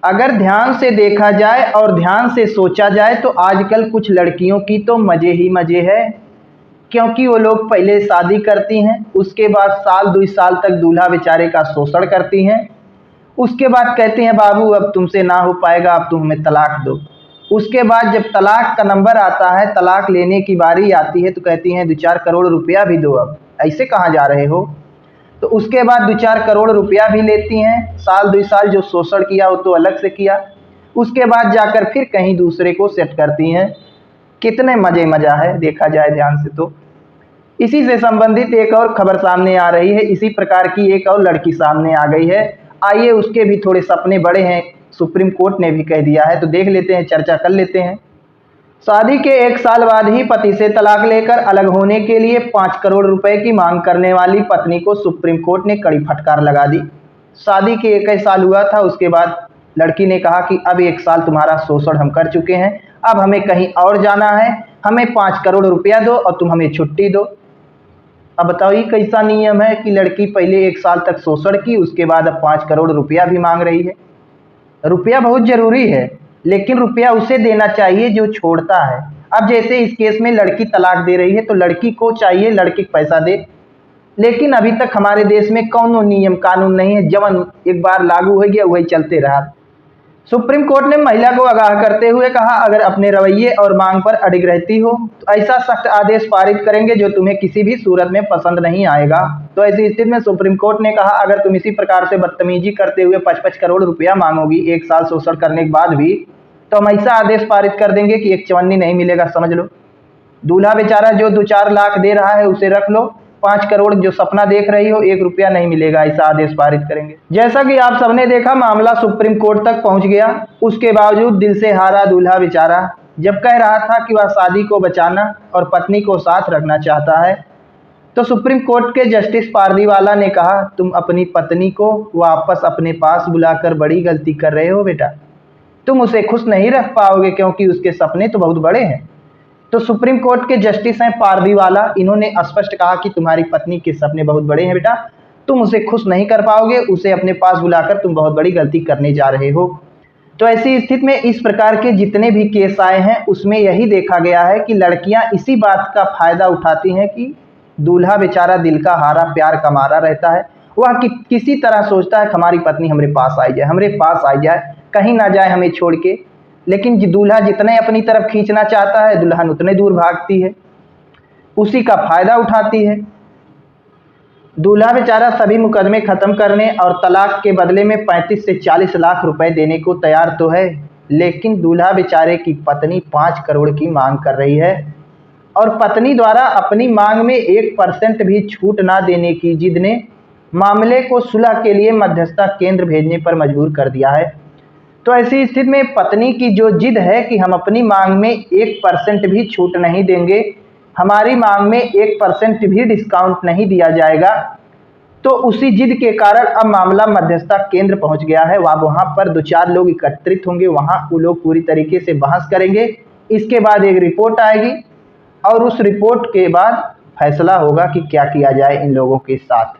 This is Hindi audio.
अगर ध्यान से देखा जाए और ध्यान से सोचा जाए तो आजकल कुछ लड़कियों की तो मज़े ही मज़े है, क्योंकि वो लोग पहले शादी करती हैं, उसके बाद साल 2 साल तक दूल्हा बेचारे का शोषण करती हैं। उसके बाद कहती हैं बाबू अब तुमसे ना हो पाएगा, अब तुम हमें तलाक दो। उसके बाद जब तलाक का नंबर आता है, तलाक लेने की बारी आती है, तो कहती हैं 2-4 करोड़ रुपया भी दो, अब ऐसे कहाँ जा रहे हो। तो उसके बाद 2-4 करोड़ रुपया भी लेती हैं। साल 2 साल जो शोषण किया वो तो अलग से किया, उसके बाद जाकर फिर कहीं दूसरे को सेट करती हैं। कितने मज़ा है देखा जाए ध्यान से। तो इसी से संबंधित एक और खबर सामने आ रही है, इसी प्रकार की एक और लड़की सामने आ गई है। आइए उसके भी थोड़े सपने बड़े हैं, सुप्रीम कोर्ट ने भी कह दिया है, तो देख लेते हैं, चर्चा कर लेते हैं। शादी के 1 साल बाद ही पति से तलाक लेकर अलग होने के लिए 5 करोड़ रुपए की मांग करने वाली पत्नी को सुप्रीम कोर्ट ने कड़ी फटकार लगा दी। शादी के 1 साल हुआ था, उसके बाद लड़की ने कहा कि अब 1 साल तुम्हारा शोषण हम कर चुके हैं, अब हमें कहीं और जाना है, हमें 5 करोड़ रुपया दो और तुम हमें छुट्टी दो। अब बताओ ये कैसा नियम है कि लड़की पहले 1 साल तक शोषण की, उसके बाद अब 5 करोड़ रुपया भी मांग रही है। रुपया बहुत ज़रूरी है, लेकिन रुपया उसे देना चाहिए जो छोड़ता है। अब जैसे इस केस में लड़की तलाक दे रही है, तो लड़की को चाहिए लड़के को पैसा दे, लेकिन अभी तक हमारे देश में कौनो नियम कानून नहीं है, जवन एक बार लागू हो गया वही चलते रहा। सुप्रीम कोर्ट ने महिला को आगाह करते हुए कहा, अगर अपने रवैये और मांग पर अडिग रहती हो तो ऐसा सख्त आदेश पारित करेंगे जो तुम्हें किसी भी सूरत में पसंद नहीं आएगा। तो ऐसी स्थिति में सुप्रीम कोर्ट ने कहा, अगर तुम इसी प्रकार से बदतमीजी करते हुए 5-5 करोड़ रुपया मांगोगी 1 साल शोषण करने के बाद भी, तो हम ऐसा आदेश पारित कर देंगे कि एक चवन्नी नहीं मिलेगा, समझ लो। दूल्हा बेचारा जो 2-4 लाख दे रहा है उसे रख लो, 5 करोड़ जो सपना देख रही हो 1 रुपया नहीं मिलेगा, ऐसा आदेश पारित करेंगे। जैसा कि आप सबने देखा, मामला सुप्रीम कोर्ट तक पहुंच गया। उसके बावजूद दिल से हारा दूल्हा बेचारा, जब कह रहा था कि वह शादी को बचाना और पत्नी को साथ रखना चाहता है, तो सुप्रीम कोर्ट के जस्टिस पारदीवाला ने कहा, तुम अपनी पत्नी को वापस अपने पास बुलाकर बड़ी गलती कर रहे हो बेटा। तुम उसे खुश नहीं रख पाओगे क्योंकि उसके सपने तो बहुत बड़े हैं। तो सुप्रीम कोर्ट के जस्टिस हैं पारदीवाला, इन्होंने स्पष्ट कहा कि तुम्हारी पत्नी के सपने बहुत बड़े हैं बेटा, तुम उसे खुश नहीं कर पाओगे, उसे अपने पास बुलाकर तुम बहुत बड़ी गलती करने जा रहे हो। तो ऐसी स्थिति में इस प्रकार के जितने भी केस आए हैं उसमें यही देखा गया है कि लड़कियां इसी बात का फायदा उठाती हैं कि दूल्हा बेचारा दिल का हारा, प्यार का मारा रहता है। वह किसी तरह सोचता है कि हमारी पत्नी हमारे पास आ जाए, हमारे पास आ जाए, कहीं ना जाए हमें छोड़ के। लेकिन दूल्हा जितने अपनी तरफ खींचना चाहता है, दुल्हन उतने दूर भागती है, उसी का फायदा उठाती है। दूल्हा बेचारा सभी मुकदमे खत्म करने और तलाक के बदले में 35 से 40 लाख रुपए देने को तैयार तो है, लेकिन दूल्हा बेचारे की पत्नी 5 करोड़ की मांग कर रही है और पत्नी द्वारा अपनी मांग में 1% भी छूट ना देने की जिद ने मामले को सुलह के लिए मध्यस्थता केंद्र भेजने पर मजबूर कर दिया है। तो ऐसी स्थिति में पत्नी की जो जिद है कि हम अपनी मांग में 1% भी छूट नहीं देंगे, हमारी मांग में 1% भी डिस्काउंट नहीं दिया जाएगा, तो उसी जिद के कारण अब मामला मध्यस्थता केंद्र पहुंच गया है। वहाँ पर 2-4 लोग एकत्रित होंगे, वहाँ वो लोग पूरी तरीके से बहस करेंगे, इसके बाद एक रिपोर्ट आएगी और उस रिपोर्ट के बाद फैसला होगा कि क्या किया जाए इन लोगों के साथ।